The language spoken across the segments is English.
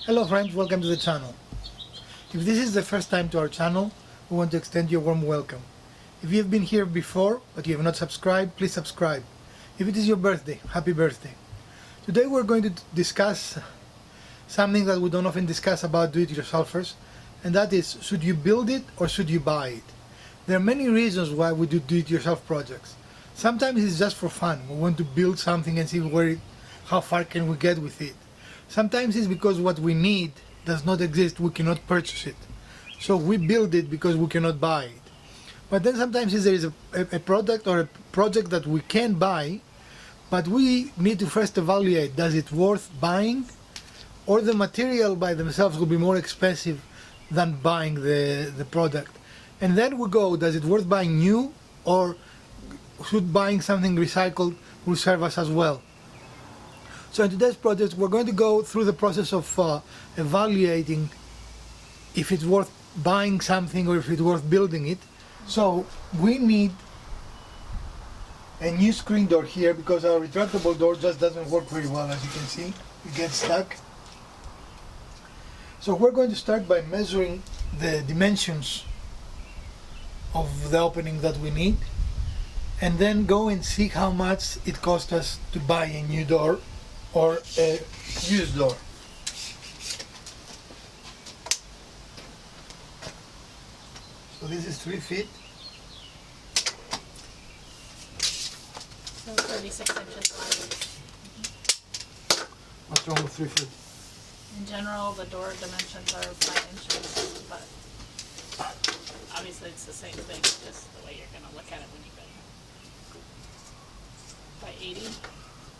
Hello friends, welcome to the channel. If this is the first time to our channel, we want to extend you a warm welcome. If you have been here before but you have not subscribed, please subscribe. If it is your birthday, happy birthday. Today we're going to discuss something that we don't often discuss about do-it-yourselfers, and that is, should you build it or should you buy it? There are many reasons why we do do-it-yourself projects. Sometimes it's just for fun. We want to build something and see how far can we get with it. Sometimes it's because what we need does not exist, we cannot purchase it. So we build it because we cannot buy it. But then sometimes there is a product or a project that we can buy, but we need to first evaluate, does it worth buying? Or the material by themselves will be more expensive than buying the product. And then we go, does it worth buying new, or should buying something recycled will serve us as well? So in today's project we're going to go through the process of evaluating if it's worth buying something or if it's worth building it. So we need a new screen door here because our retractable door just doesn't work very well, as you can see. It gets stuck. So we're going to start by measuring the dimensions of the opening that we need, and then go and see how much it costs us to buy a new door or a used door. So this is 3 feet. So 36 inches wide. What's wrong with 3 feet? In general, the door dimensions are 5 inches, but obviously it's the same thing, just the way you're going to look at it when you go. By 80?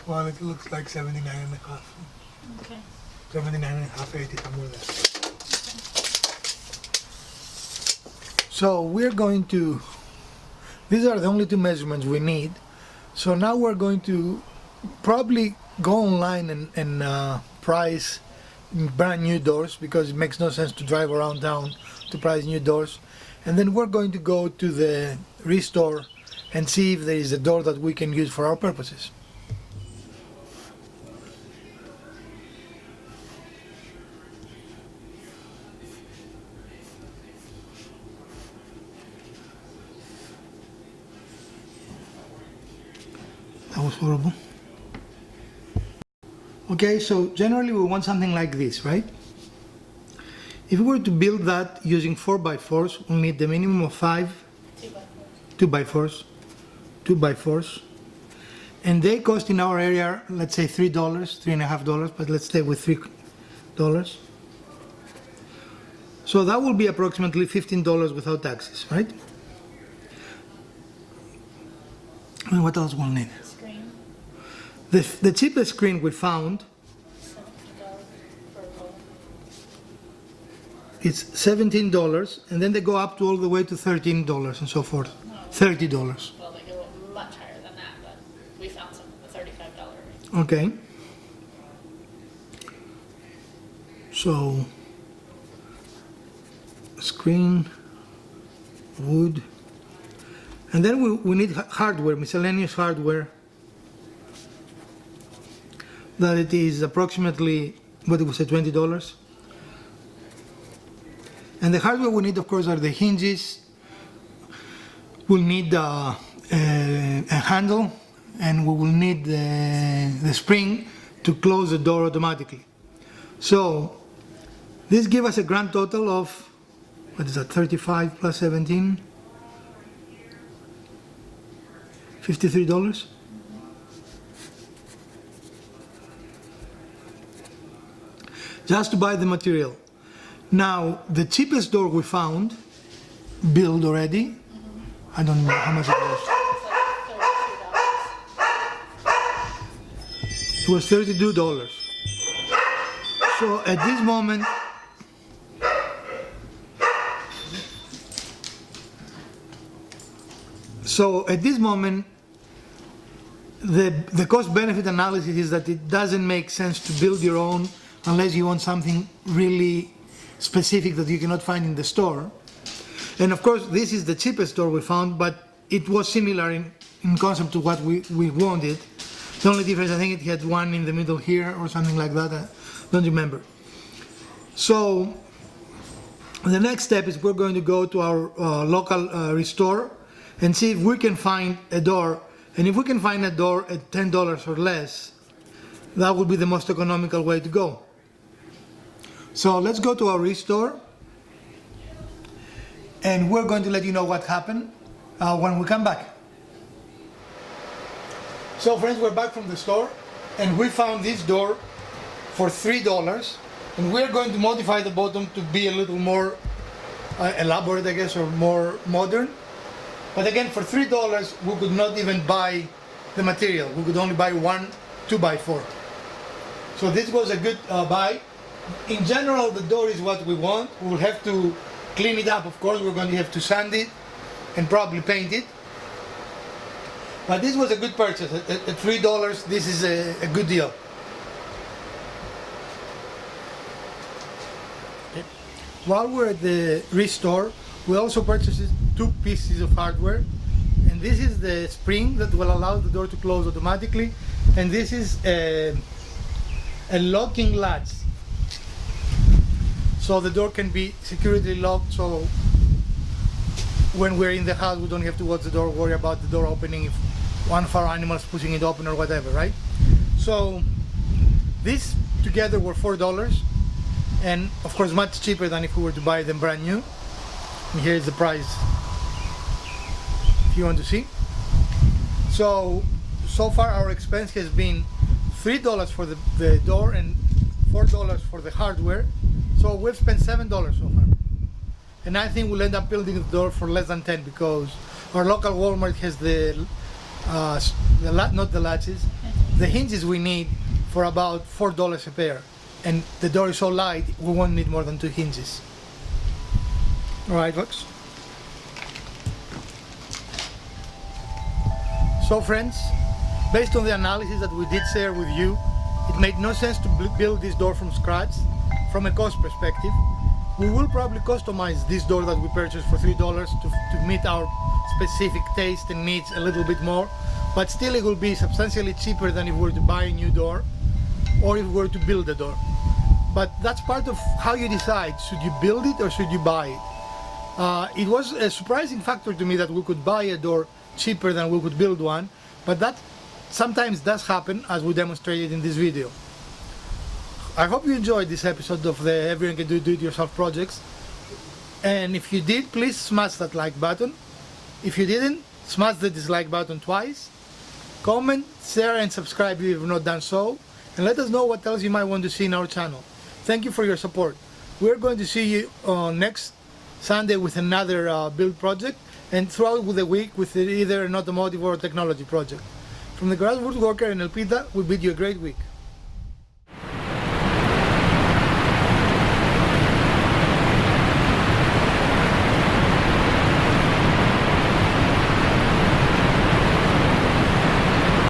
Well, it looks like 79 and a half. Okay. 79 and a half, 80, somewhere there. So we're going to, these are the only two measurements we need. So now we're going to probably go online and price brand new doors, because it makes no sense to drive around town to price new doors. And then we're going to go to the restore and see if there is a door that we can use for our purposes. That was horrible. Okay, so generally we want something like this, right? If we were to build that using 4x4s, we'll need the minimum of 5 2x4s, 2x4s, and they cost in our area, let's say $3, $3.50, but let's stay with $3. So that will be approximately $15 without taxes, right? And what else we'll need? Screen. The cheapest screen we found, $70 for a roll. it's $17, and then they go up to all the way to $13 and so forth. No. $30. Well, they go much higher than that, but we found some in the $35 range. Okay. So, screen, wood, and then we need hardware, miscellaneous hardware, that it is approximately, what did we say, $20. And the hardware we need, of course, are the hinges. We'll need a handle, and we will need the spring to close the door automatically. So this gives us a grand total of, what is that, 35 plus 17? $53. Just to buy the material. Now, the cheapest door we found, built already, I don't know how much it was. It was $32. So at this moment, the cost-benefit analysis is that it doesn't make sense to build your own unless you want something really specific that you cannot find in the store. And of course, this is the cheapest door we found, but it was similar in concept to what we wanted. The only difference, I think it had one in the middle here or something like that, I don't remember. So the next step is we're going to go to our local restore and see if we can find a door. And if we can find a door at $10 or less, that would be the most economical way to go. So let's go to our restore, and we're going to let you know what happened when we come back. So friends, we're back from the store, and we found this door for $3, and we're going to modify the bottom to be a little more elaborate, I guess, or more modern. But again, for $3 we could not even buy the material. We could only buy one 2x4. So this was a good buy. In general, the door is what we want. We'll have to clean it up, of course. We're going to have to sand it and probably paint it. But this was a good purchase. At $3, this is a good deal. Okay. While we're at the restore, we also purchased 2 pieces of hardware. And this is the spring that will allow the door to close automatically. And this is a locking latch. So the door can be securely locked, so when we're in the house we don't have to watch the door, worry about the door opening if one of our animals pushing it open or whatever, right? So these together were $4, and of course much cheaper than if we were to buy them brand new. And here's the price if you want to see. So far our expense has been $3 for the door and $4 for the hardware. So we've spent $7 so far. And I think we'll end up building the door for less than 10 because our local Walmart has not the latches, the hinges we need for about $4 a pair. And the door is so light, we won't need more than 2 hinges. Alright folks. So friends, based on the analysis that we did share with you, it made no sense to build this door from scratch from a cost perspective. We will probably customize this door that we purchased for $3 to meet our specific taste and needs a little bit more, but still it will be substantially cheaper than if we were to buy a new door or if we were to build a door. But that's part of how you decide, should you build it or should you buy it. It was a surprising factor to me that we could buy a door cheaper than we could build one, but that sometimes does happen, as we demonstrated in this video. I hope you enjoyed this episode of the Everyone Can Do It-Yourself projects, and if you did, please smash that like button. If you didn't, smash the dislike button twice. Comment, share and subscribe if you've not done so, and let us know what else you might want to see in our channel. Thank you for your support. We're going to see you next Sunday with another build project, and throughout the week with either an automotive or a technology project. From the Grassroots Worker in Elpida, we bid you a great week.